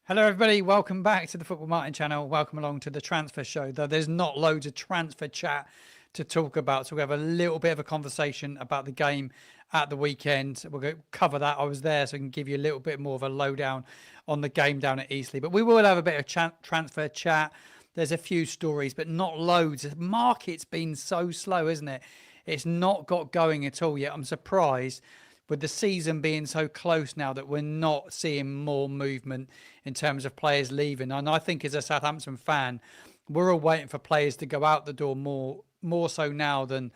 Hello, everybody. Welcome back to the Football Martin channel. Welcome along to the transfer show. Though there's not loads of transfer chat to talk about, so we have a little bit of a conversation about the game at the weekend. We'll cover that. I was there, so I can give you a little bit more of a lowdown on the game down at Eastleigh. But we will have a bit of transfer chat. There's a few stories, but not loads. The market's been so slow, isn't it? It's not got going at all yet. I'm surprised with the season being so close now that we're not seeing more movement in terms of players leaving. And I think as a Southampton fan, we're all waiting for players to go out the door more so now than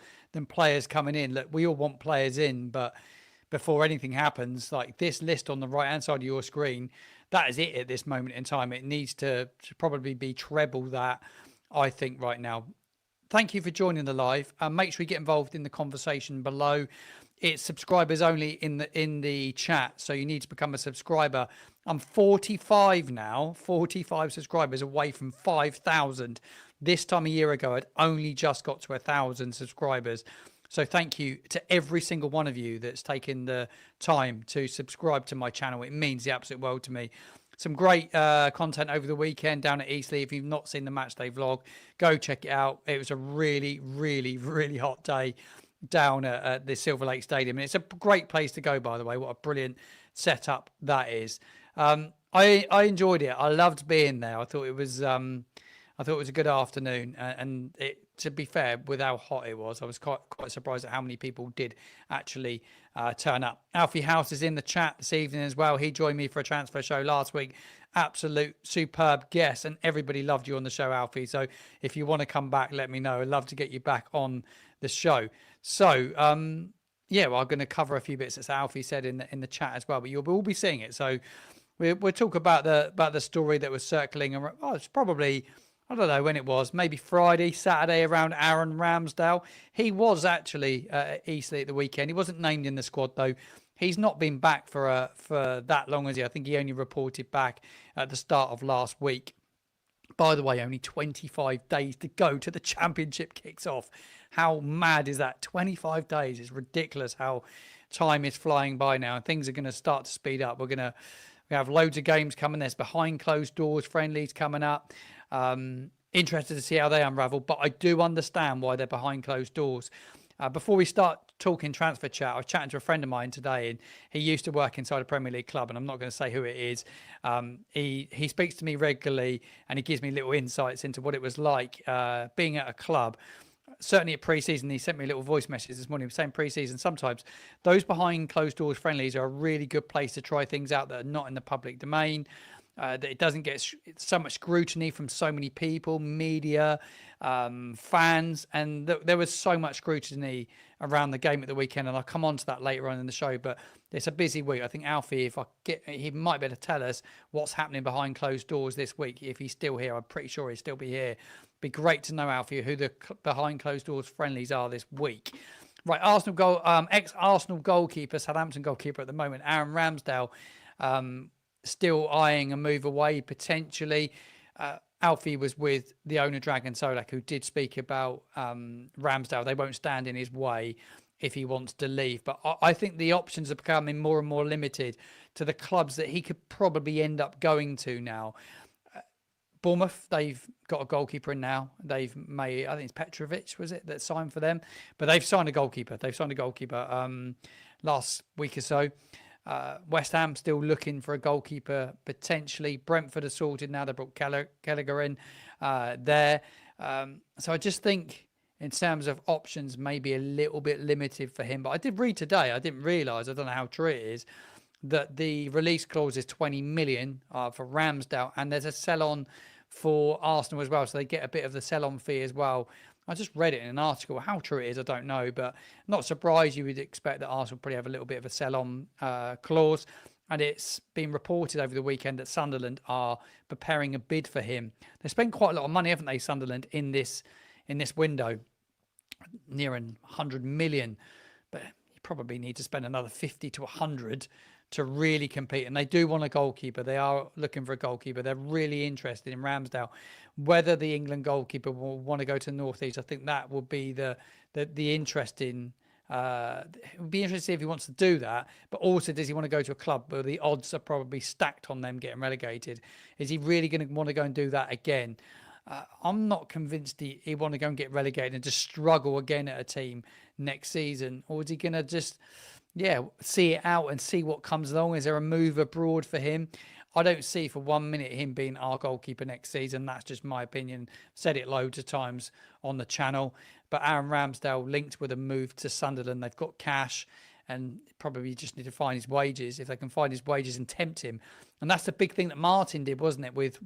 players coming in. Look, we all want players in, but before anything happens, like this list on the right hand side of your screen, that is it at this moment in time. It needs to probably be treble that, I think, right now. Thank you for joining the live. Make sure you get involved in the conversation below. It's subscribers only in the chat, so you need to become a subscriber. I'm 45 now, 45 subscribers away from 5,000. This time a year ago, I'd only just got to 1,000 subscribers. So thank you to every single one of you that's taken the time to subscribe to my channel. It means the absolute world to me. Some great content over the weekend down at Eastleigh. If you've not seen the matchday vlog, go check it out. It was a really, really, really hot day down at the Silver Lake Stadium. And it's a great place to go, by the way. What a brilliant setup that is. I enjoyed it. I loved being there. I thought it was a good afternoon, and to be fair, with how hot it was, I was quite surprised at how many people did actually turn up. Alfie House is in the chat this evening as well. He joined me for a transfer show last week. Absolute superb guest, and everybody loved you on the show, Alfie. So if you want to come back, let me know. I'd love to get you back on the show. So yeah, well, I'm going to cover a few bits as Alfie said in the chat as well, but you'll all be seeing it. So we'll talk about the story that was circling around. Oh, it's probably, I don't know when it was, maybe Friday, Saturday, around Aaron Ramsdale. He was actually at Eastleigh at the weekend. He wasn't named in the squad though. He's not been back for that long, has he? I think he only reported back at the start of last week. By the way, only 25 days to go to the championship kicks off. How mad is that? 25 days. It's ridiculous how time is flying by now, and things are going to start to speed up. We have loads of games coming. There's behind closed doors friendlies coming up. Interested to see how they unravel, but I do understand why they're behind closed doors. Before we start talking transfer chat, I was chatting to a friend of mine today, and he used to work inside a Premier League club, and I'm not going to say who it is. He speaks to me regularly, and he gives me little insights into what it was like being at a club. Certainly at pre-season, he sent me a little voice message this morning saying pre-season, sometimes those behind closed doors friendlies are a really good place to try things out that are not in the public domain. That it doesn't get so much scrutiny from so many people, media, fans, and there was so much scrutiny around the game at the weekend, and I'll come on to that later on in the show. But it's a busy week. I think Alfie, he might be able to tell us what's happening behind closed doors this week. If he's still here, I'm pretty sure he'll still be here. Be great to know, Alfie, who the behind closed doors friendlies are this week. Right, ex-Arsenal goalkeeper, Southampton goalkeeper at the moment, Aaron Ramsdale. Still eyeing a move away potentially. Alfie was with the owner Dragan Solak, who did speak about Ramsdale. They won't stand in his way if he wants to leave, but I think the options are becoming more and more limited to the clubs that he could probably end up going to now. Bournemouth, they've got a goalkeeper in now. They've made, I think it's Petrovic, was it, that signed for them? But they've signed a goalkeeper. Last week or so. West Ham still looking for a goalkeeper potentially. Brentford are sorted now. They brought Gallagher in there. So I just think in terms of options, maybe a little bit limited for him. But I did read today, I didn't realise, I don't know how true it is, that the release clause is 20 million for Ramsdale, and there's a sell-on for Arsenal as well. So they get a bit of the sell-on fee as well. I just read it in an article. How true it is, I don't know, but not surprised. You would expect that Arsenal probably have a little bit of a sell-on clause. And it's been reported over the weekend that Sunderland are preparing a bid for him. They spent quite a lot of money, haven't they, Sunderland, in this window, nearing 100 million. But you probably need to spend another 50 to 100 to really compete. And they do want a goalkeeper. They are looking for a goalkeeper. They're really interested in Ramsdale. Whether the England goalkeeper will want to go to the North East, I think that will be the interesting It would be interesting to see if he wants to do that, but also does he want to go to a club where the odds are probably stacked on them getting relegated? Is he really going to want to go and do that again? I'm not convinced he want to go and get relegated and just struggle again at a team next season, or is he going to just, see it out and see what comes along? Is there a move abroad for him? I don't see for 1 minute him being our goalkeeper next season. That's just my opinion. Said it loads of times on the channel. But Aaron Ramsdale linked with a move to Sunderland. They've got cash and probably just need to find his wages. If they can find his wages and tempt him. And that's the big thing that Martin did, wasn't it, with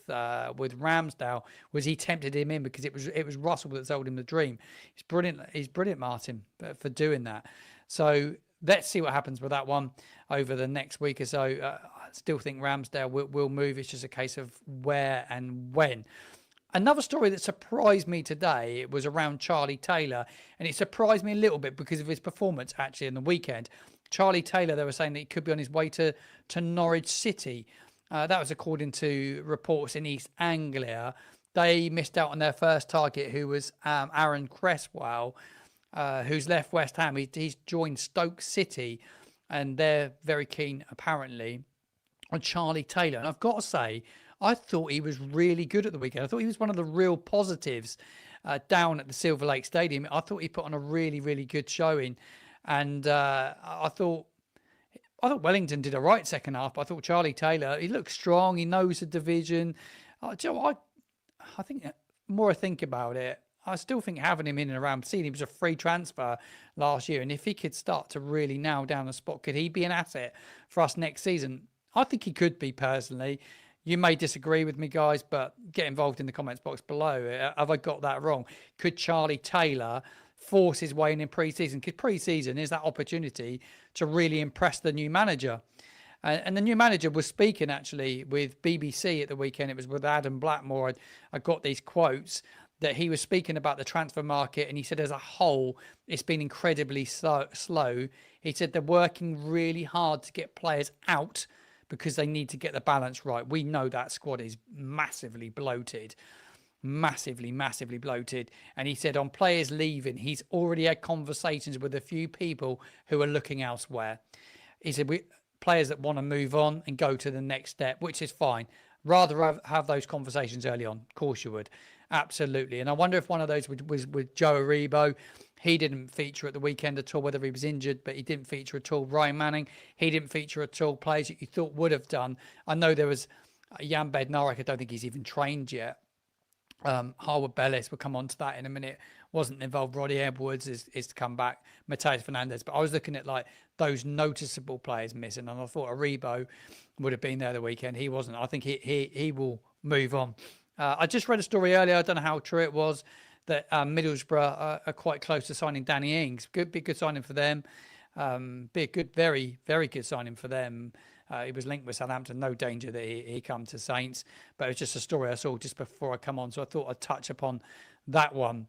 Ramsdale, was he tempted him in because it was Russell that sold him the dream. He's brilliant. He's brilliant, Martin, for doing that. So let's see what happens with that one over the next week or so. I still think Ramsdale will move. It's just a case of where and when. Another story that surprised me today was around Charlie Taylor, and it surprised me a little bit because of his performance actually in the weekend. Charlie Taylor, they were saying that he could be on his way to Norwich City. That was according to reports in East Anglia. They missed out on their first target, who was Aaron Cresswell, who's left West Ham. He's joined Stoke City, and they're very keen, apparently, on Charlie Taylor. And I've got to say, I thought he was really good at the weekend. I thought he was one of the real positives down at the Silver Lake Stadium. I thought he put on a really, really good showing. And I thought Wellington did a right second half, but I thought Charlie Taylor, he looks strong. He knows the division. I think the more I think about it, I still think having him in and around, seeing he was a free transfer last year. And if he could start to really nail down the spot, could he be an asset for us next season? I think he could be, personally. You may disagree with me, guys, but get involved in the comments box below. Have I got that wrong? Could Charlie Taylor force his way in pre-season? Because pre-season is that opportunity to really impress the new manager. And the new manager was speaking, actually, with BBC at the weekend. It was with Adam Blackmore. I got these quotes that he was speaking about the transfer market, and he said as a whole, it's been incredibly slow. He said they're working really hard to get players out because they need to get the balance right. We know that squad is massively bloated. Massively bloated. And he said on players leaving, he's already had conversations with a few people who are looking elsewhere. He said players that want to move on and go to the next step, which is fine. Rather have those conversations early on. Of course you would. Absolutely. And I wonder if one of those was with Joe Aribo. He didn't feature at the weekend at all, whether he was injured, but he didn't feature at all. Ryan Manning, he didn't feature at all. Players that you thought would have done. I know there was Jan Bednarek. I don't think he's even trained yet. Harwood Bellis, we'll come on to that in a minute, wasn't involved. Roddy Edwards is to come back. Mateus Fernandez. But I was looking at like those noticeable players missing, and I thought Aribo would have been there the weekend. He wasn't. I think he will move on. I just read a story earlier, I don't know how true it was, that Middlesbrough are quite close to signing Danny Ings. Be a good signing for them. Be a good, very, very good signing for them. He was linked with Southampton. No danger that he come to Saints. But it was just a story I saw just before I come on. So I thought I'd touch upon that one.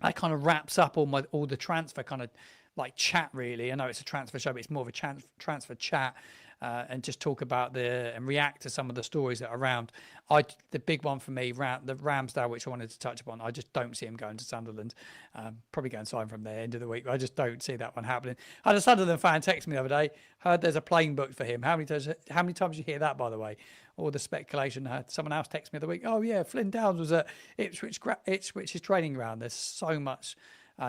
That kind of wraps up all the transfer kind of like chat, really. I know it's a transfer show, but it's more of a transfer chat. And just talk about and react to some of the stories that are around. The big one for me, the Ramsdale, which I wanted to touch upon, I just don't see him going to Sunderland. Probably going to sign from there end of the week. I just don't see that one happening. I had a Sunderland fan text me the other day, heard there's a plane booked for him. How many times you hear that, by the way? Or the speculation. Someone else texted me the other week, oh yeah, Flynn Downs was at Ipswich's training ground. There's so much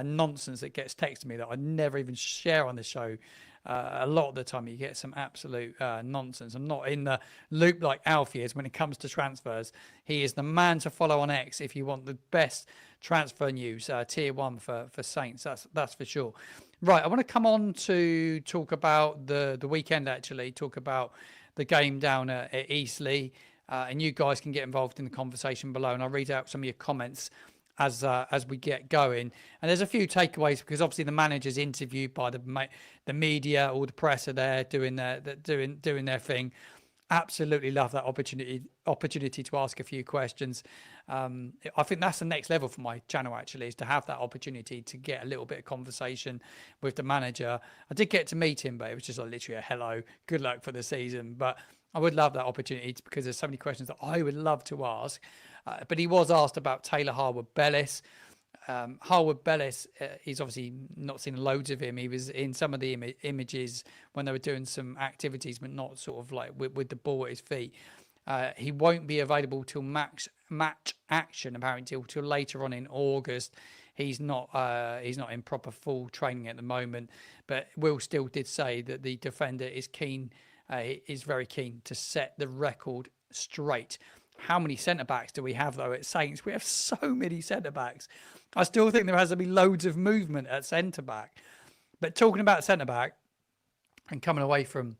nonsense that gets texted me that I never even share on the show. A lot of the time you get some absolute nonsense. I'm not in the loop like Alfie is when it comes to transfers. He is the man to follow on X if you want the best transfer news. Tier 1 for Saints, that's for sure. Right, I want to come on to talk about the weekend, actually, talk about the game down at Eastleigh. And you guys can get involved in the conversation below, and I'll read out some of your comments as we get going. And there's a few takeaways, because obviously the manager's interviewed by the media, all the press are there doing their thing. Absolutely love that opportunity to ask a few questions. I think that's the next level for my channel, actually, is to have that opportunity to get a little bit of conversation with the manager. I did get to meet him, but it was just like literally a hello, good luck for the season. But I would love that opportunity because there's so many questions that I would love to ask. But he was asked about Taylor Harwood Bellis. Harwood Bellis, he's obviously not seen loads of him. He was in some of the images when they were doing some activities, but not sort of like with the ball at his feet. He won't be available till match action, apparently till later on in August. He's not in proper full training at the moment. But Will still did say that the defender is keen, is very keen to set the record straight. How many centre-backs do we have, though, at Saints? We have so many centre-backs. I still think there has to be loads of movement at centre-back. But talking about centre-back and coming away from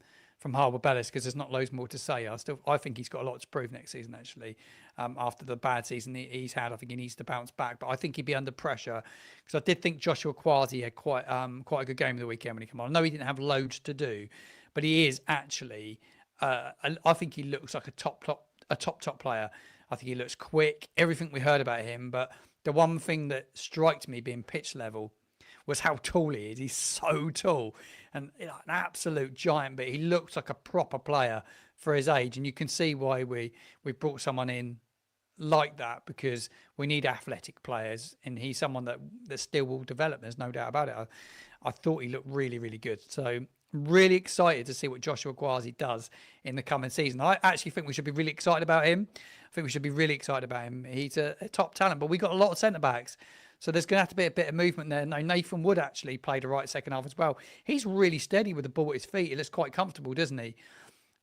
Harwood Bellis, because there's not loads more to say, I think he's got a lot to prove next season, actually. After the bad season he's had, I think he needs to bounce back. But I think he'd be under pressure, because I did think Joshua Kwasi had quite a good game of the weekend when he came on. I know he didn't have loads to do, but he is actually... I think he looks like a top player. I think he looks quick, everything we heard about him. But the one thing that struck me being pitch level was how tall he is. He's so tall and an absolute giant, but he looks like a proper player for his age. And you can see why we brought someone in like that, because we need athletic players, and he's someone that still will develop. There's no doubt about it. I thought he looked really, really good. So really excited to see what Joshua Kwasi does in the coming season. I actually think we should be really excited about him. He's a top talent, but we got a lot of centre-backs. So there's going to have to be a bit of movement there. No, Nathan Wood actually played a right second half as well. He's really steady with the ball at his feet. He looks quite comfortable, doesn't he?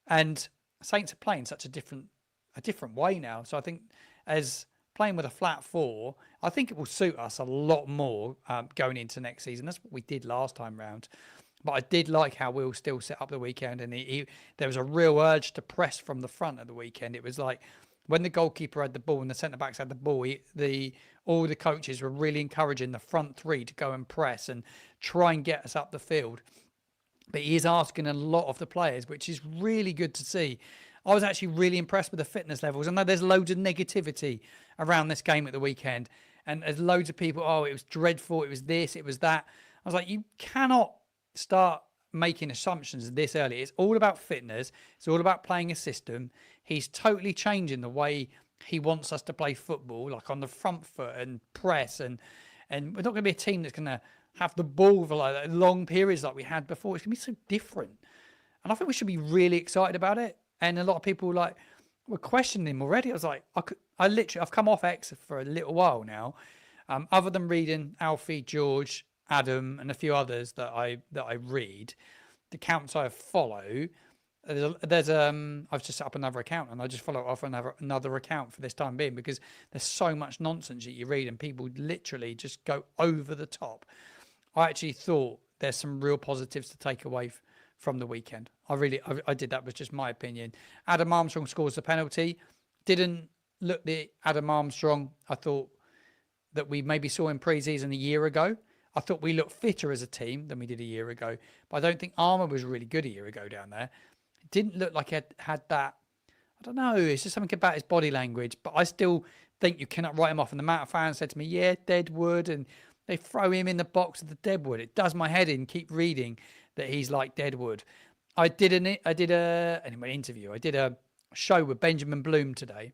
And Saints are playing such a different way now. So I think as playing with a flat four, I think it will suit us a lot more going into next season. That's what we did last time round. But I did like how Will still set up the weekend, and there was a real urge to press from the front at the weekend. It was like when the goalkeeper had the ball and the centre-backs had the ball, all the coaches were really encouraging the front three to go and press and try and get us up the field. But he is asking a lot of the players, which is really good to see. I was actually really impressed with the fitness levels. I know there's loads of negativity around this game at the weekend, and there's loads of people, it was dreadful, it was this, it was that. I was like, you cannot start making assumptions this early. It's all about fitness. It's all about playing a system. He's totally changing the way he wants us to play football, like on the front foot and press. And we're not going to be a team that's going to have the ball for like long periods like we had before. It's going to be so different. And I think we should be really excited about it. And a lot of people were questioning him already. I was like, I've come off X for a little while now. Other than reading Alfie, George, Adam, and a few others that I read, the accounts I follow, I've just set up another account, and I just follow off another account for this time being, because there's so much nonsense that you read and people literally just go over the top. I actually thought there's some real positives to take away from the weekend. I did. That was just my opinion. Adam Armstrong scores the penalty. Didn't look the Adam Armstrong I thought that we maybe saw in pre-season a year ago. I thought we looked fitter as a team than we did a year ago. But I don't think Armour was really good a year ago down there. It didn't look like he had that. I don't know. It's just something about his body language. But I still think you cannot write him off. And the amount of fans said to me, yeah, Deadwood. And they throw him in the box of the Deadwood. It does my head in. Keep reading that he's like Deadwood. I did an interview. I did a show with Benjamin Bloom today.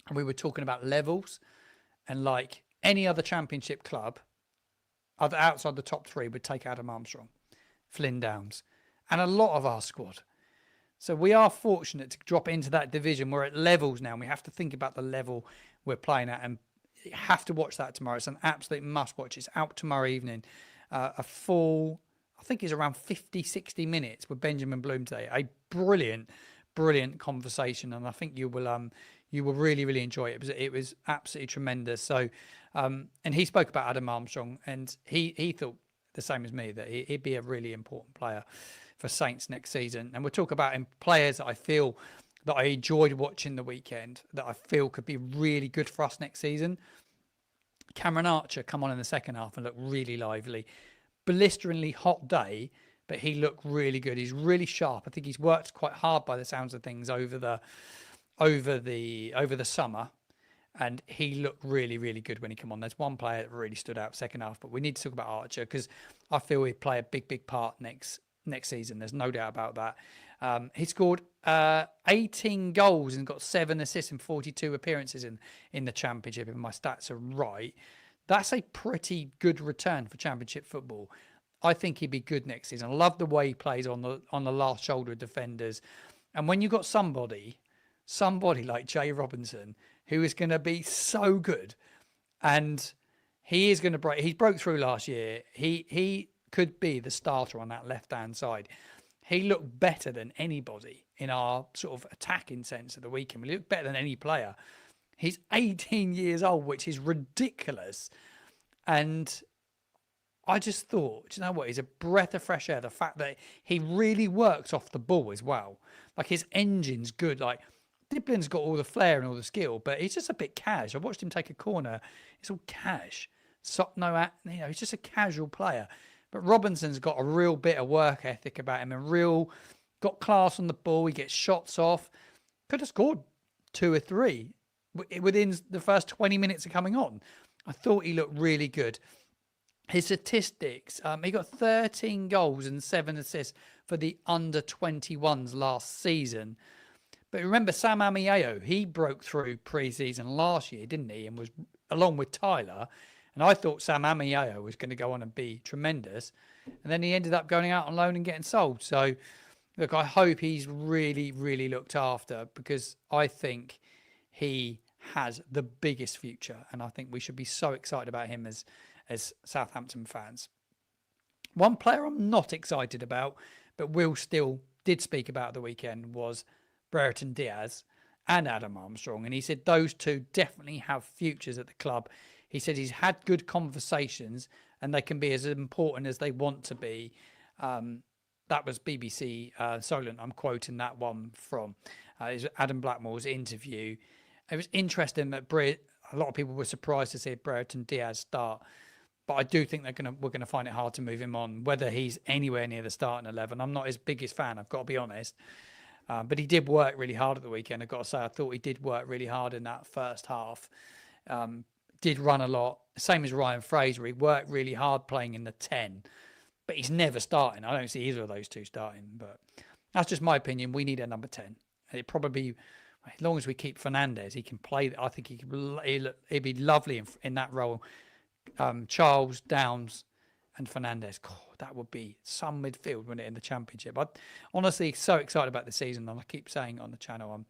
And we were talking about levels. And like any other championship club, outside the top three would take Adam Armstrong, Flynn Downs, and a lot of our squad. So we are fortunate to drop into that division. We're at levels now, and we have to think about the level we're playing at, and you have to watch that tomorrow. It's an absolute must watch. It's out tomorrow evening. A full, I think it's around 50, 60 minutes with Benjamin Bloom today. A brilliant conversation, and I think you will really, really enjoy it. It was absolutely tremendous. So, and he spoke about Adam Armstrong, and he thought the same as me, that he'd be a really important player for Saints next season. And we'll talk about players that I feel that I enjoyed watching the weekend, that I feel could be really good for us next season. Cameron Archer come on in the second half and looked really lively. Blisteringly hot day, but he looked really good. He's really sharp. I think he's worked quite hard by the sounds of things over the summer, and he looked really, really good when he came on. There's one player that really stood out second half, but we need to talk about Archer, because I feel he'd play a big part next season. There's no doubt about that. He scored 18 goals and got 7 assists in 42 appearances in the championship, if my stats are right. That's a pretty good return for Championship football. I think he'd be good next season. I love the way he plays on the last shoulder of defenders. And when you've got somebody like Jay Robinson, who is going to be so good, and he is going to break. He broke through last year. He could be the starter on that left-hand side. He looked better than anybody in our sort of attacking sense of the weekend. He looked better than any player. He's 18 years old, which is ridiculous. And I just thought, do you know what? He's a breath of fresh air. The fact that he really works off the ball as well. Like, his engine's good. Like, Diblin's got all the flair and all the skill, but he's just a bit cash. I watched him take a corner. It's all cash. So, he's just a casual player. But Robinson's got a real bit of work ethic about him, and got class on the ball. He gets shots off. Could have scored 2 or 3 within the first 20 minutes of coming on. I thought he looked really good. His statistics, he got 13 goals and 7 assists for the under-21s last season. But remember, Sam Amieo, he broke through pre-season last year, didn't he? And was along with Tyler. And I thought Sam Amieo was going to go on and be tremendous. And then he ended up going out on loan and getting sold. So, look, I hope he's really, really looked after, because I think he has the biggest future. And I think we should be so excited about him as Southampton fans. One player I'm not excited about, but Will still did speak about the weekend, was Brereton Diaz and Adam Armstrong. And he said those two definitely have futures at the club. He said he's had good conversations and they can be as important as they want to be. That was BBC Solent. I'm quoting that one from Adam Blackmore's interview. It was interesting that a lot of people were surprised to see Brereton Diaz start. But I do think we're going to find it hard to move him on, whether he's anywhere near the starting 11. I'm not his biggest fan, I've got to be honest. But he did work really hard at the weekend. I've got to say, I thought he did work really hard in that first half. Did run a lot. Same as Ryan Fraser. He worked really hard playing in the 10. But he's never starting. I don't see either of those two starting. But that's just my opinion. We need a number 10. It probably, as long as we keep Fernandez, he can play. I think he'd be lovely in that role. Charles, Downs and Fernandez. God, that would be some midfield, wouldn't it, in the Championship? I'm honestly so excited about the season, and I keep saying on the channel,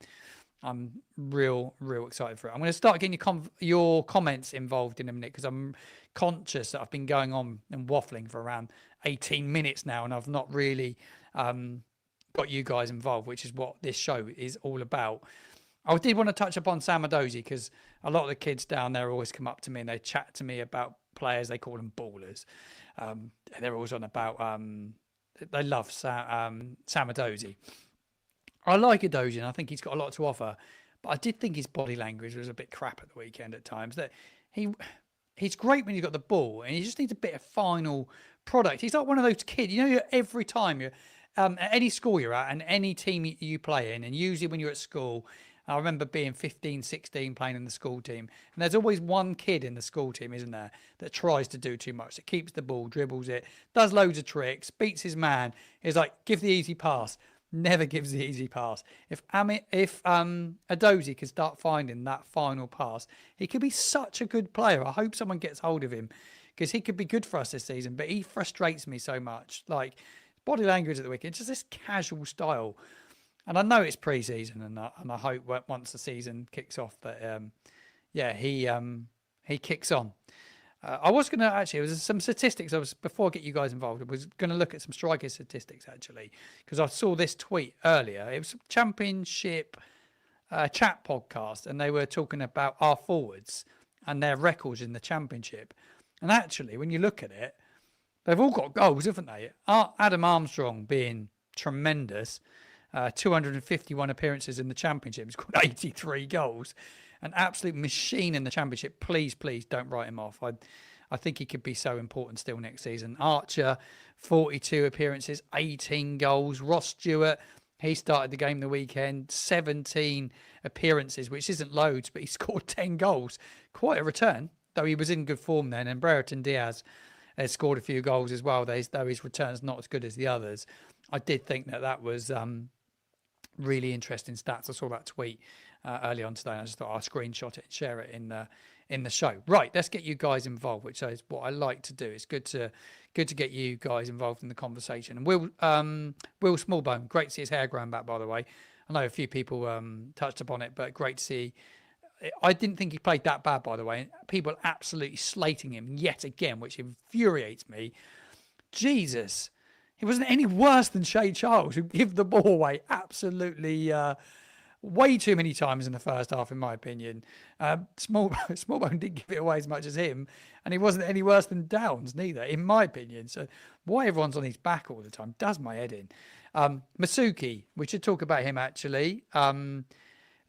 I'm real excited for it. I'm going to start getting your comments involved in a minute, because I'm conscious that I've been going on and waffling for around 18 minutes now, and I've not really got you guys involved, which is what this show is all about. I did want to touch upon Sam Edozie, because a lot of the kids down there always come up to me and they chat to me about players. They call them ballers. They're always on about, they love Sam Edozie. I like Edozie, and I think he's got a lot to offer. But I did think his body language was a bit crap at the weekend at times. That he's great when you've got the ball, and he just needs a bit of final product. He's like one of those kids, every time you're at any school you're at and any team you play in, and usually when you're at school, I remember being 15, 16 playing in the school team. And there's always one kid in the school team, isn't there, that tries to do too much, that keeps the ball, dribbles it, does loads of tricks, beats his man, is like, give the easy pass. Never gives the easy pass. If Edozie could start finding that final pass, he could be such a good player. I hope someone gets hold of him, because he could be good for us this season. But he frustrates me so much. Like, body language at the weekend, just this casual style. And I know it's pre-season, and I hope once the season kicks off that, he kicks on. I was going to there was some statistics. Before I get you guys involved, I was going to look at some striker statistics, actually, because I saw this tweet earlier. It was a Championship chat podcast, and they were talking about our forwards and their records in the Championship. And actually, when you look at it, they've all got goals, haven't they? Adam Armstrong being tremendous. 251 appearances in the Championship. He's got 83 goals. An absolute machine in the Championship. Please don't write him off. I think he could be so important still next season. Archer, 42 appearances, 18 goals. Ross Stewart, he started the game the weekend, 17 appearances, which isn't loads, but he scored 10 goals. Quite a return, though he was in good form then. And Brereton Diaz has scored a few goals as well, though his return's not as good as the others. I did think that was Really interesting stats. I saw that tweet early on today, and I just thought I'll screenshot it and share it in the show. Right, let's get you guys involved, which is what I like to do. It's good to get you guys involved in the conversation. And Will Smallbone, great to see his hair growing back, by the way. I know a few people touched upon it, but great to see. I didn't think he played that bad, by the way. People absolutely slating him yet again, which infuriates me. Jesus. He wasn't any worse than Shay Charles, who gave the ball away absolutely way too many times in the first half, in my opinion. Smallbone didn't give it away as much as him, and he wasn't any worse than Downs, neither, in my opinion. So why everyone's on his back all the time does my head in. Masuki, we should talk about him, actually.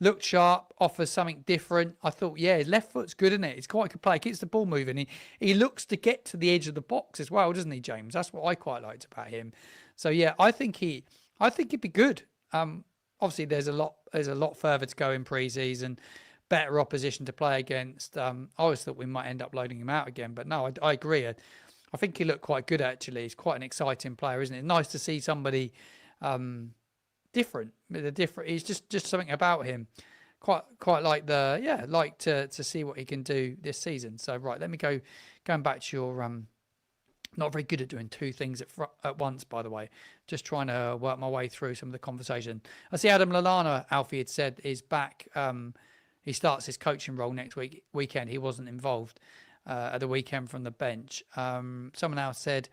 Looked sharp, offers something different. I thought, yeah, his left foot's good, isn't it? It's quite a good play. Keeps the ball moving. He looks to get to the edge of the box as well, doesn't he, James? That's what I quite liked about him. So yeah, I think he'd be good. Obviously, there's a lot further to go in pre-season, better opposition to play against. I always thought we might end up loading him out again, but no, I agree. I think he looked quite good, actually. He's quite an exciting player, isn't it? Nice to see somebody different. He's just something about him. Quite like to see what he can do this season. So right, let me going back to your not very good at doing two things at once, by the way. Just trying to work my way through some of the conversation. I see Adam Lallana, Alfie had said, is back. He starts his coaching role next weekend. He wasn't involved at the weekend from the bench. Someone else said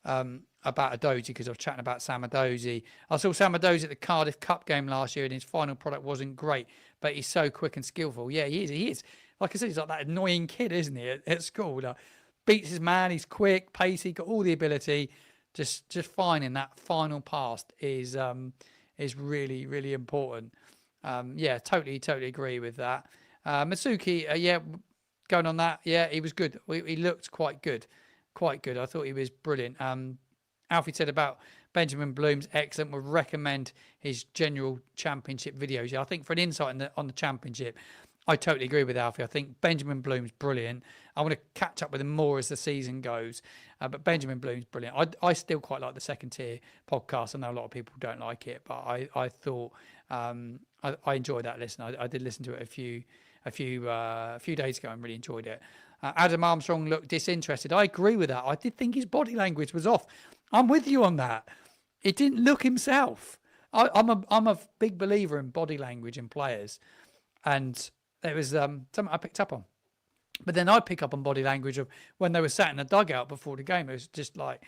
about Adozi, because I was chatting about Sam Adozi. I saw Sam Adozi at the Cardiff Cup game last year, and his final product wasn't great, but he's so quick and skillful. Yeah, he is. Like I said, he's like that annoying kid, isn't he, at school? Like, beats his man, he's quick, pacey, got all the ability. Just finding that final pass is really, really important. Yeah, totally agree with that. Masuki, yeah, going on that, yeah, he was good. He looked quite good. I thought he was brilliant. Alfie said about Benjamin Bloom's excellent. Would recommend his general championship videos. Yeah, I think for an insight on the championship, I totally agree with Alfie. I think Benjamin Bloom's brilliant. I want to catch up with him more as the season goes. But Benjamin Bloom's brilliant. I still quite like the second tier podcast. I know a lot of people don't like it, but I thought I enjoyed that listen. I did listen to it a few days ago and really enjoyed it. Adam Armstrong looked disinterested. I agree with that. I did think his body language was off. I'm with you on that. It didn't look himself. I'm a big believer in body language in players, and there was something I picked up on. But then I pick up on body language of when they were sat in the dugout before the game. It was just like,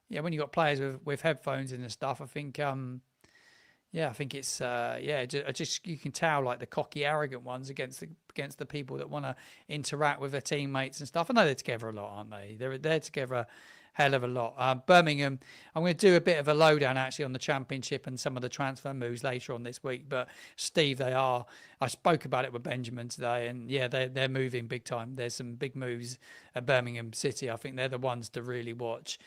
yeah, when you got players with headphones in and stuff. I think it's just you can tell like the cocky, arrogant ones against the people that want to interact with their teammates and stuff. I know they're together a lot, aren't they? They're together a hell of a lot. Birmingham, I'm going to do a bit of a lowdown actually on the championship and some of the transfer moves later on this week. But Steve, I spoke about it with Benjamin today, and yeah, they're moving big time. There's some big moves at Birmingham City. I think they're the ones to really watch.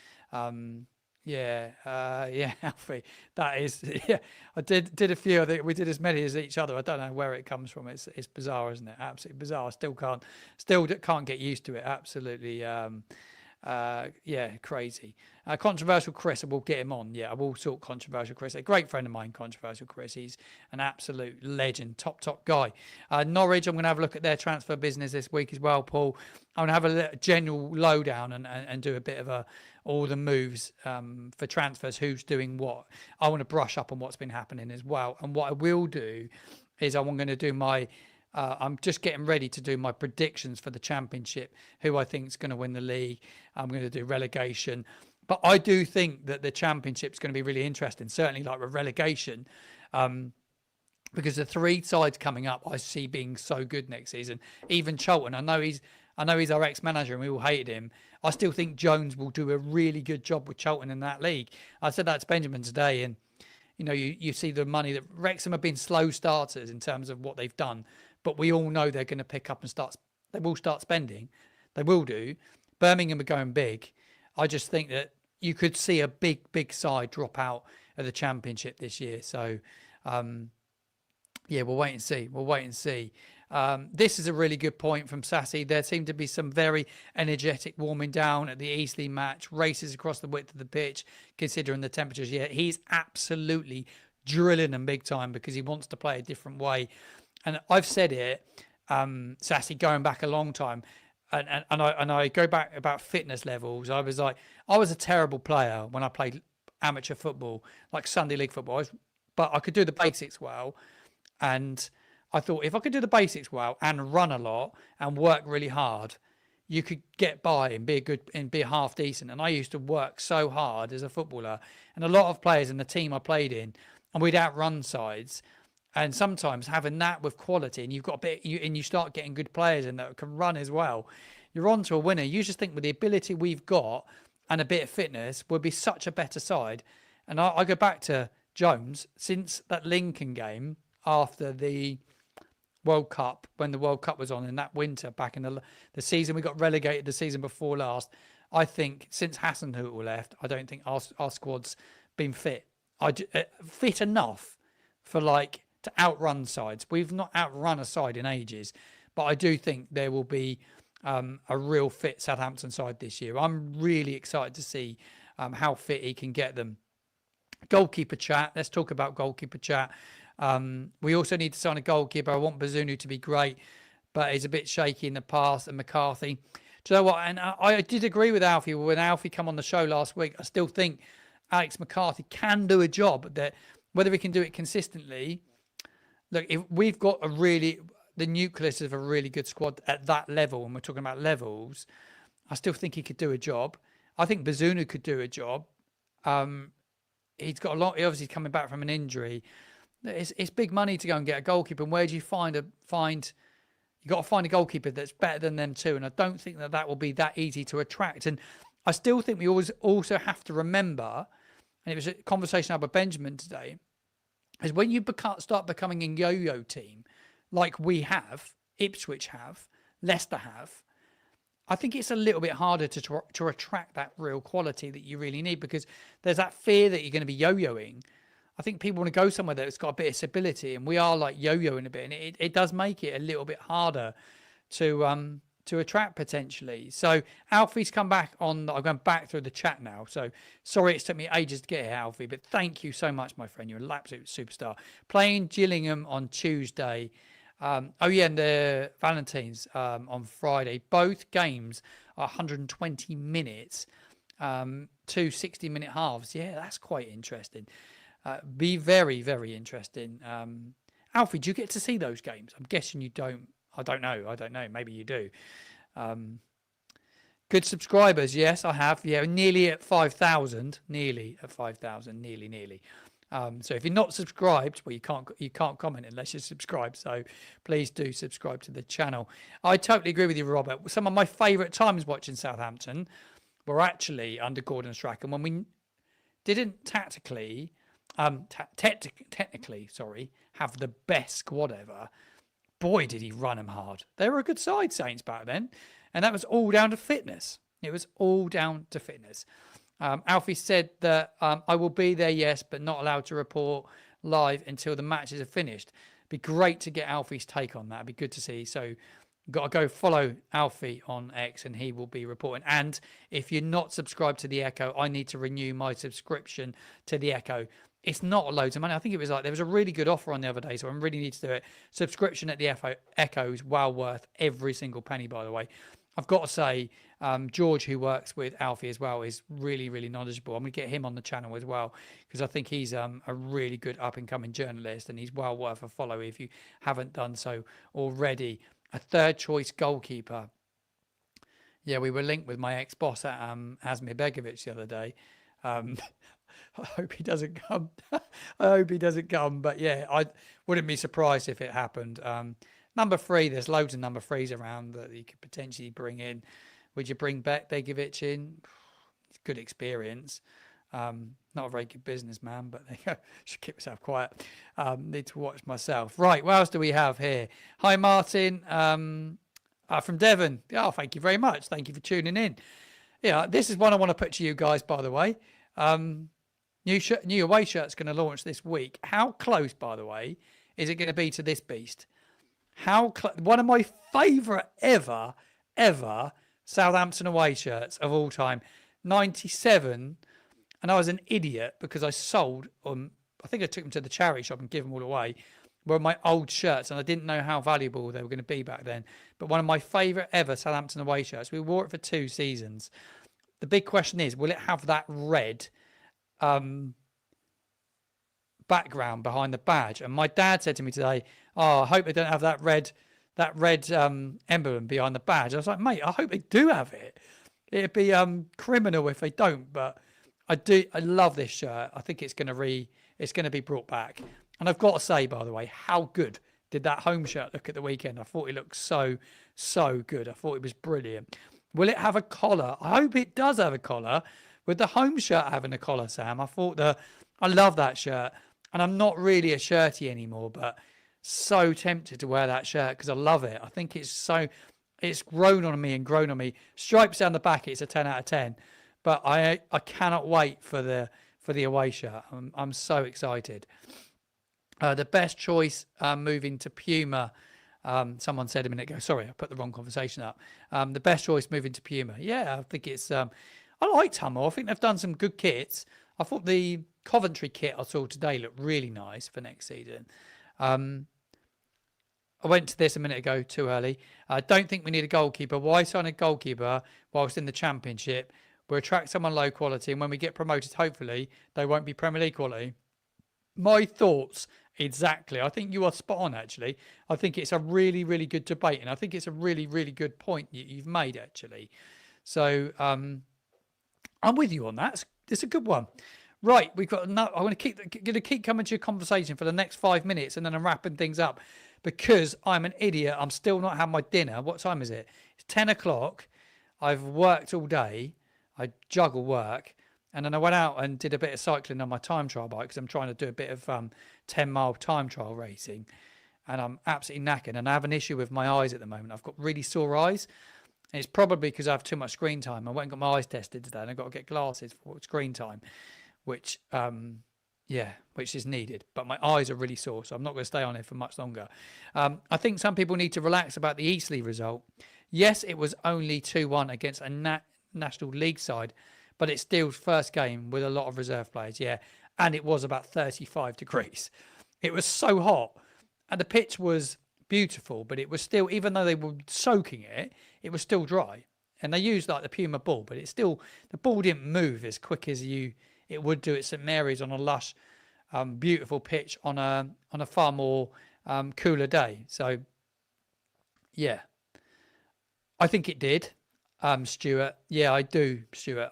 Yeah, Alfie, that is, yeah, I did a few. I think we did as many as each other. I don't know where it comes from. It's bizarre, isn't it? Absolutely bizarre. Still can't get used to it. Absolutely, crazy. Controversial Chris, I will get him on. Yeah, I will talk Controversial Chris. A great friend of mine, Controversial Chris. He's an absolute legend, top guy. Norwich, I'm going to have a look at their transfer business this week as well, Paul. I'm going to have a general lowdown and do a bit of all the moves for transfers, who's doing what. I want to brush up on what's been happening as well. And what I will do is I'm going to do I'm just getting ready to do my predictions for the championship, who I think is going to win the league. I'm going to do relegation. But I do think that the championship is going to be really interesting, certainly like with relegation, because the three sides coming up I see being so good next season. Even Charlton, I know he's our ex-manager and we all hated him. I still think Jones will do a really good job with Charlton in that league. I said that to Benjamin today, and you see the money that Wrexham have been slow starters in terms of what they've done, but we all know they're going to pick up and they will start spending. They will do. Birmingham are going big. I just think that you could see a big side drop out of the championship this year. So, we'll wait and see. This is a really good point from Sassy. There seemed to be some very energetic warming down at the Eastleigh match, races across the width of the pitch, considering the temperatures. Yeah, he's absolutely drilling them big time because he wants to play a different way. And I've said it, Sassy, going back a long time. And I go back about fitness levels. I was a terrible player when I played amateur football, like Sunday league football. But I could do the basics well. And I thought if I could do the basics well and run a lot and work really hard, you could get by and be half decent. And I used to work so hard as a footballer, and a lot of players in the team I played in, and we'd outrun sides. And sometimes having that with quality, and you've got you start getting good players and that can run as well, you're on to a winner. You just think with the ability we've got and a bit of fitness, we'll be such a better side. And I go back to Jones since that Lincoln game after the World Cup, when the World Cup was on in that winter back in the season we got relegated the season before last. I think since Hasenhüttl left, I don't think our squad's been fit. Fit enough for to outrun sides. We've not outrun a side in ages, but I do think there will be a real fit Southampton side this year. I'm really excited to see how fit he can get them. Goalkeeper chat. Let's talk about goalkeeper chat. We also need to sign a goalkeeper. I want Bazunu to be great, but he's a bit shaky in the past. And McCarthy. Do you know what? And I did agree with Alfie when Alfie come on the show last week. I still think Alex McCarthy can do a job. That whether he can do it consistently. Look, if we've got the nucleus of a really good squad at that level, and we're talking about levels, I still think he could do a job. I think Bazunu could do a job. He's got a lot. He's obviously coming back from an injury. It's big money to go and get a goalkeeper. And where do you find? You got to find a goalkeeper that's better than them too. And I don't think that will be that easy to attract. And I still think we always also have to remember, and it was a conversation I had with Benjamin today, is when you start becoming a yo-yo team like we have, Ipswich have, Leicester have, I think it's a little bit harder to attract that real quality that you really need, because there's that fear that you're going to be yo-yoing. I think people want to go somewhere that's got a bit of stability, and we are yo-yoing a bit, and it does make it a little bit harder to attract potentially. So Alfie's come back on. I'm going back through the chat now. So sorry it's took me ages to get here, Alfie, but thank you so much, my friend. You're an absolute superstar. Playing Gillingham on Tuesday. And the Valentines on Friday. Both games are 120 minutes, 2 60-minute halves. Yeah, that's quite interesting. Be very, very interesting. Alfie, do you get to see those games? I'm guessing you don't. I don't know. Maybe you do. Good subscribers. Yes, I have. Yeah, nearly at 5,000. Nearly. So if you're not subscribed, well, you can't comment unless you're subscribed. So please do subscribe to the channel. I totally agree with you, Robert. Some of my favourite times watching Southampton were actually under Gordon Strachan, when we didn't technically, have the best squad ever. Boy, did he run them hard. They were a good side, Saints, back then. And that was all down to fitness. It was all down to fitness. Alfie said that I will be there, yes, but not allowed to report live until the matches are finished. Be great to get Alfie's take on that. It'd be good to see. So got to go follow Alfie on X, and he will be reporting. And if you're not subscribed to the Echo, I need to renew my subscription to the Echo. It's not loads of money. I think it was there was a really good offer on the other day, so I really need to do it. Subscription at the Echo is well worth every single penny, by the way. I've got to say, George, who works with Alfie as well, is really, really knowledgeable. I'm going to get him on the channel as well, because I think he's a really good up-and-coming journalist, and he's well worth a follow if you haven't done so already. A third-choice goalkeeper. Yeah, we were linked with my ex-boss at Asmir Begovic the other day. I hope he doesn't come. But yeah, I wouldn't be surprised if it happened. Number 3, there's loads of number 3s around that you could potentially bring in. Would you bring Begovic in? It's good experience. Not a very good businessman, but there you go. Should keep myself quiet. Need to watch myself. Right, what else do we have here? Hi, Martin from Devon. Oh, thank you very much. Thank you for tuning in. Yeah, this is one I want to put to you guys, by the way. New away shirt's going to launch this week. How close, by the way, is it going to be to this beast? One of my favourite ever Southampton away shirts of all time. 97, and I was an idiot because I sold I think I took them to the charity shop and give them all away, were my old shirts, and I didn't know how valuable they were going to be back then. But one of my favourite ever Southampton away shirts. We wore it for 2 seasons. The big question is, will it have that red background behind the badge? And my dad said to me today, "Oh, I hope they don't have that red emblem behind the badge." I was like, "Mate, I hope they do have it. It'd be criminal if they don't." But I love this shirt. I think it's going to be brought back. And I've got to say, by the way, how good did that home shirt look at the weekend? I thought it looked so good. I thought it was brilliant. Will it have a collar? I hope it does have a collar. With the home shirt having a collar, Sam, I love that shirt. And I'm not really a shirty anymore, but so tempted to wear that shirt because I love it. I think it's grown on me. Stripes down the back, it's a 10 out of 10. But I cannot wait for the away shirt. I'm so excited. The best choice moving to Puma. Someone said a minute ago. Sorry, I put the wrong conversation up. The best choice moving to Puma. Yeah, I think it's. I like Tummel. I think they've done some good kits. I thought the Coventry kit I saw today looked really nice for next season. I went to this a minute ago, too early. I don't think we need a goalkeeper. Why sign a goalkeeper whilst in the Championship? We'll attract someone low quality, and when we get promoted, hopefully, they won't be Premier League quality. My thoughts, exactly. I think you are spot on, actually. I think it's a really, really good debate, and I think it's a really, really good point you've made, actually. So I'm with you on that. It's a good one. Right, we've got. I'm going to keep coming to your conversation for the next 5 minutes, and then I'm wrapping things up because I'm an idiot. I'm still not having my dinner. What time is it? It's 10 o'clock. I've worked all day. I juggle work, and then I went out and did a bit of cycling on my time trial bike because I'm trying to do a bit of 10-mile time trial racing, and I'm absolutely knackered. And I have an issue with my eyes at the moment. I've got really sore eyes. And it's probably because I have too much screen time. I went and got my eyes tested today, and I've got to get glasses for screen time, which is needed. But my eyes are really sore, so I'm not going to stay on it for much longer. I think some people need to relax about the Eastleigh result. Yes, it was only 2-1 against a National League side, but it's still first game with a lot of reserve players, yeah. And it was about 35 degrees. It was so hot, and the pitch was beautiful, but it was still, even though they were soaking it, it was still dry. And they used like the Puma ball, but it's still, the ball didn't move as quick as it would do at St Mary's on a lush, beautiful pitch on a far more cooler day. So, yeah, I think it did. Stuart. Yeah, I do, Stuart.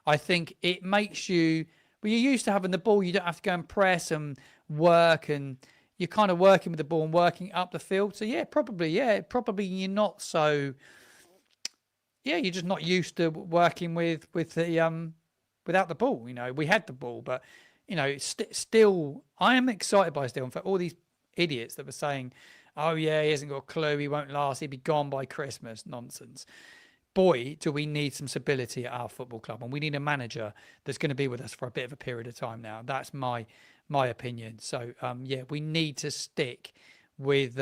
I think it makes you, well, you're used to having the ball. You don't have to go and press and work, and you're kind of working with the ball and working up the field. So probably you're not so, you're just not used to working with the without the ball. You know, we had the ball, but you know, still, I am excited by still. In fact, all these idiots that were saying, "Oh yeah, he hasn't got a clue. He won't last. He'll be gone by Christmas." Nonsense. Boy, do we need some stability at our football club, and we need a manager that's going to be with us for a bit of a period of time now. That's my opinion. So we need to stick with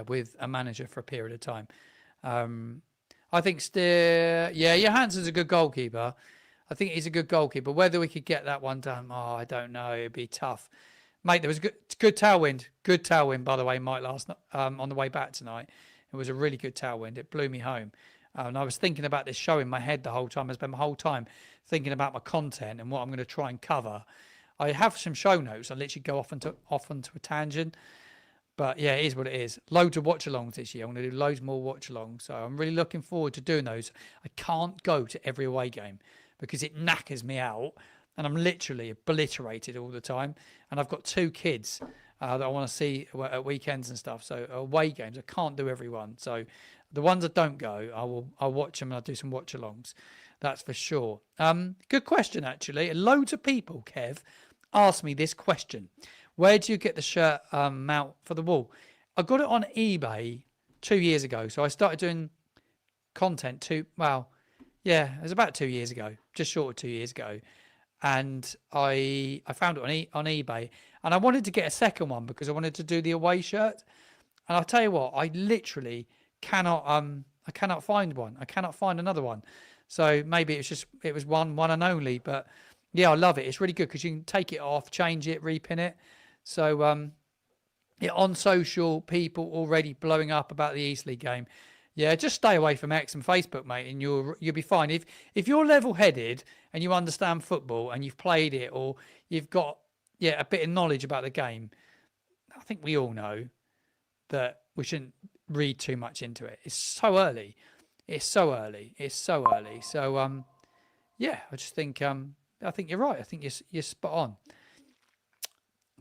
with a manager for a period of time. I think still, Johansson's a good goalkeeper. I think he's a good goalkeeper. Whether we could get that one done, I don't know. It'd be tough. Mate, there was good tailwind. Good tailwind, by the way, Mike, last on the way back tonight. It was a really good tailwind. It blew me home. And I was thinking about this show in my head the whole time. I spent my whole time thinking about my content and what I'm going to try and cover. I have some show notes. I literally go off onto a tangent. But yeah, it is what it is. Loads of watch-alongs this year. I'm going to do loads more watch-alongs. So I'm really looking forward to doing those. I can't go to every away game because it knackers me out. And I'm literally obliterated all the time. And I've got 2 kids that I want to see at weekends and stuff. So away games, I can't do every one. So the ones that don't go, I'll watch them and I'll do some watch-alongs. That's for sure. Good question, actually. Loads of people, Kev, asked me this question. Where do you get the shirt mount for the wall? I got it on eBay 2 years ago. So I started doing content it was about 2 years ago, just short of 2 years ago. And I found it on eBay. And I wanted to get a second one because I wanted to do the away shirt. And I'll tell you what, I literally cannot find one. I cannot find another one. So maybe it was one and only. But Yeah, I love it. It's really good because you can take it off, change it, repin it. So yeah, on social, people already blowing up about the Eastleigh game. Yeah, just stay away from X and Facebook, mate, and you'll be fine. If you're level-headed and you understand football and you've played it, or you've got a bit of knowledge about the game, I think we all know that we shouldn't read too much into it. It's so early. It's so early. It's so early. So yeah, I think you're right. I think you're spot on.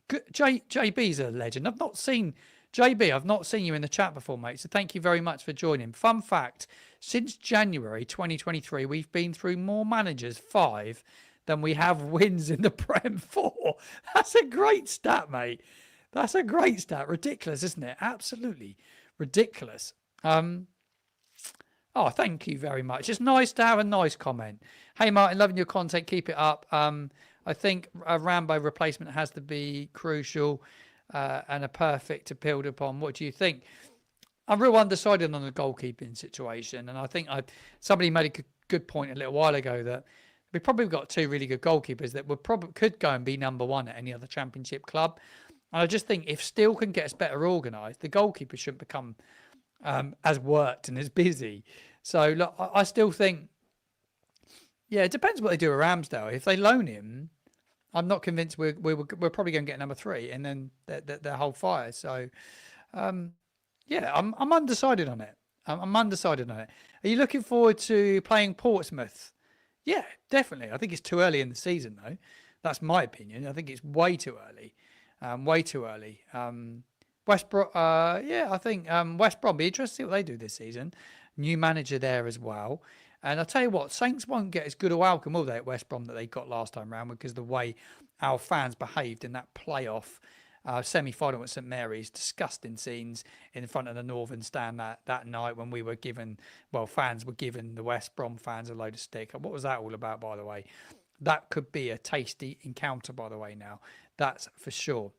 JB's a legend. I've not seen JB. I've not seen you in the chat before, mate. So thank you very much for joining. Fun fact: since January 2023, we've been through more managers, 5, than we have wins in the Prem 4. That's a great stat, mate. That's a great stat. Ridiculous, isn't it? Absolutely ridiculous. Oh, thank you very much. It's nice to have a nice comment. Hey, Martin, loving your content. Keep it up. I think a Rambo replacement has to be crucial and a perfect to build upon. What do you think? I'm real undecided on the goalkeeping situation, and I think somebody made a good point a little while ago that we've probably got 2 really good goalkeepers that could go and be number 1 at any other championship club. And I just think if Steele can get us better organised, the goalkeeper shouldn't become as worked and as busy. So look, I still think, yeah, it depends what they do with Ramsdale. If they loan him, I'm not convinced we're probably going to get number 3, and then their whole fire. So yeah, I'm undecided on it. I'm undecided on it. Are you looking forward to playing Portsmouth? Yeah, definitely. I think it's too early in the season, though. That's my opinion. I think it's way too early. Way too early. West Brom, yeah, I think West Brom, be interested to see what they do this season. New manager there as well. And I'll tell you what, Saints won't get as good a welcome, will they, at West Brom that they got last time round, because the way our fans behaved in that playoff semi-final at St Mary's. Disgusting scenes in front of the Northern Stand that night when we were given, fans were giving the West Brom fans a load of stick. What was that all about, by the way? That could be a tasty encounter, by the way, now. That's for sure.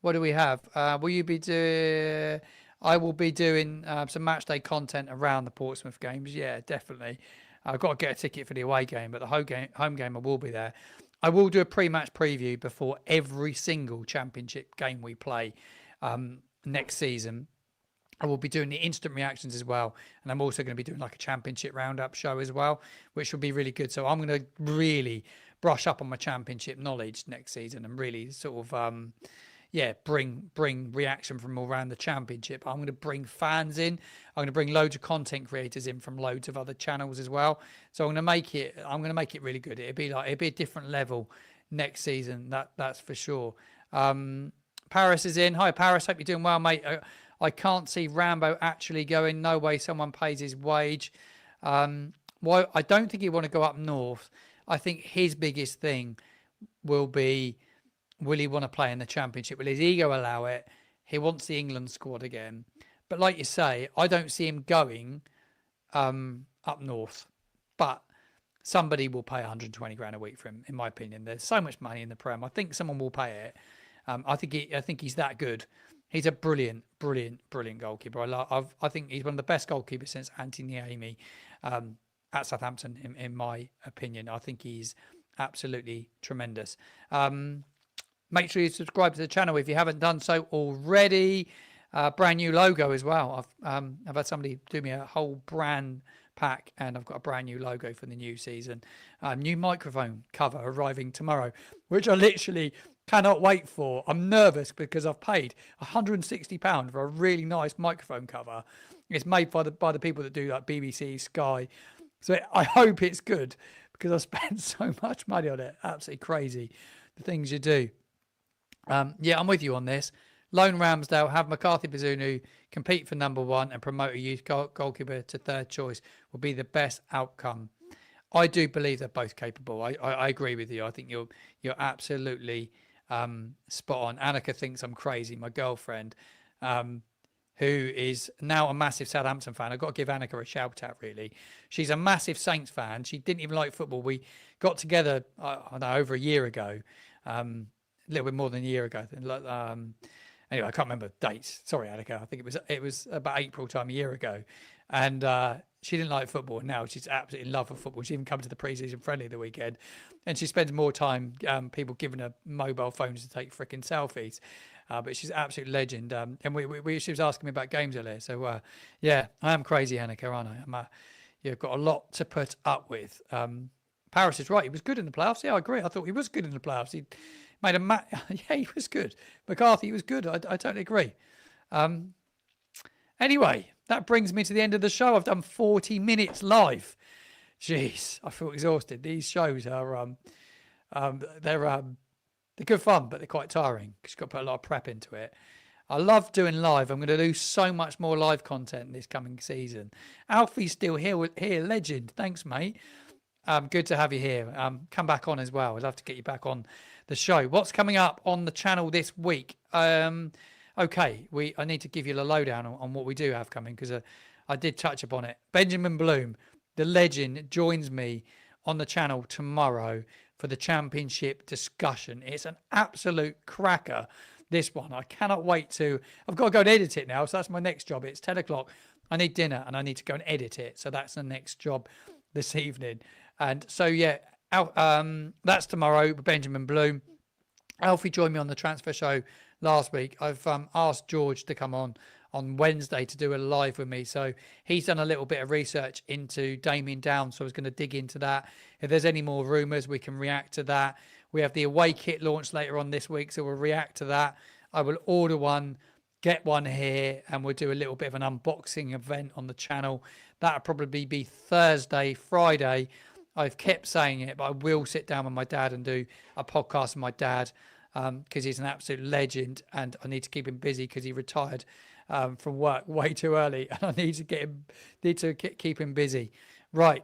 What do we have? Will you be doing... I will be doing some match day content around the Portsmouth games. Yeah, definitely. I've got to get a ticket for the away game, but the home game I will be there. I will do a pre-match preview before every single championship game we play next season. I will be doing the instant reactions as well. And I'm also going to be doing like a championship roundup show as well, which will be really good. So I'm going to really brush up on my championship knowledge next season and really sort of... bring reaction from all around the championship. I'm going to bring fans in. I'm going to bring loads of content creators in from loads of other channels as well. So I'm going to make it really good. It'll be a different level next season. That's for sure. Paris is in. Hi Paris, hope you're doing well, mate. I can't see Rambo actually going. No way someone pays his wage. Why? I don't think he want to go up north. I think his biggest thing will be, will he want to play in the championship? Will his ego allow it? He wants the England squad again. But like you say, I don't see him going up north. But somebody will pay 120 grand a week for him, in my opinion. There's so much money in the Prem. I think someone will pay it. I think he's that good. He's a brilliant goalkeeper. I think he's one of the best goalkeepers since Anthony Niemi at Southampton, in my opinion. I think he's absolutely tremendous. Make sure you subscribe to the channel if you haven't done so already. Brand new logo as well. I've had somebody do me a whole brand pack, and I've got a brand new logo for the new season. New microphone cover arriving tomorrow, which I literally cannot wait for. I'm nervous because I've paid £160 for a really nice microphone cover. It's made by the people that do like BBC, Sky. So I hope it's good, because I spent so much money on it. Absolutely crazy, the things you do. Yeah, I'm with you on this. Loan Ramsdale, have McCarthy Bazunu compete for number 1 and promote a youth goalkeeper to third choice will be the best outcome. I do believe they're both capable. I agree with you. I think you're absolutely spot on. Annika thinks I'm crazy. My girlfriend, who is now a massive Southampton fan. I've got to give Annika a shout out, really. She's a massive Saints fan. She didn't even like football. We got together, over a year ago. A little bit more than a year ago. Anyway, I can't remember dates. Sorry, Annika. I think it was about April time a year ago. And she didn't like football. Now she's absolutely in love with football. She even come to the pre-season friendly the weekend, and she spends more time people giving her mobile phones to take freaking selfies. But she's an absolute legend. And she was asking me about games earlier. So yeah, I am crazy, Annika, aren't I? You've got a lot to put up with. Paris is right. He was good in the playoffs. Yeah, I agree. I thought he was good in the playoffs. He made a yeah, he was good. McCarthy was good. I totally agree. Anyway, that brings me to the end of the show. I've done 40 minutes live. Jeez, I feel exhausted. These shows are they're good fun, but they're quite tiring because you've got to put a lot of prep into it. I love doing live. I'm going to do so much more live content this coming season. Alfie's still here, legend. Thanks, mate. Good to have you here. Come back on as well. I'd love to get you back on the show. What's coming up on the channel this week? Okay, I need to give you the lowdown on what we do have coming because I did touch upon it. Benjamin Bloom, the legend, joins me on the channel tomorrow for the championship discussion. It's an absolute cracker, this one. I cannot wait to... I've got to go and edit it now, so that's my next job. It's 10 o'clock. I need dinner and I need to go and edit it. So that's the next job this evening. And so, yeah, that's tomorrow with Benjamin Bloom. Alfie joined me on the transfer show last week. I've asked George to come on Wednesday to do a live with me. So he's done a little bit of research into Damien Downs. So I was going to dig into that. If there's any more rumours, we can react to that. We have the away kit launch later on this week, so we'll react to that. I will order one, get one here, and we'll do a little bit of an unboxing event on the channel. That'll probably be Thursday, Friday. I've kept saying it, but I will sit down with my dad and do a podcast with my dad because he's an absolute legend, and I need to keep him busy because he retired from work way too early, and I need to keep him busy. Right,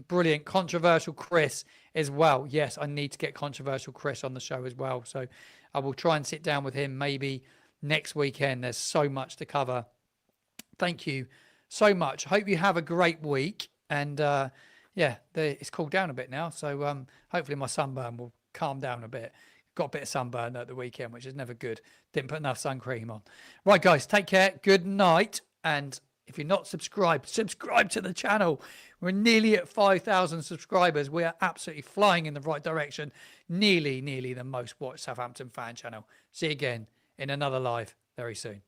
brilliant. Controversial Chris as well. Yes, I need to get Controversial Chris on the show as well. So I will try and sit down with him maybe next weekend. There's so much to cover. Thank you so much. Hope you have a great week, and yeah, it's cooled down a bit now, so hopefully my sunburn will calm down a bit. Got a bit of sunburn at the weekend, which is never good. Didn't put enough sun cream on. Right, guys, take care. Good night. And if you're not subscribed, subscribe to the channel. We're nearly at 5,000 subscribers. We are absolutely flying in the right direction. Nearly the most watched Southampton fan channel. See you again in another live very soon.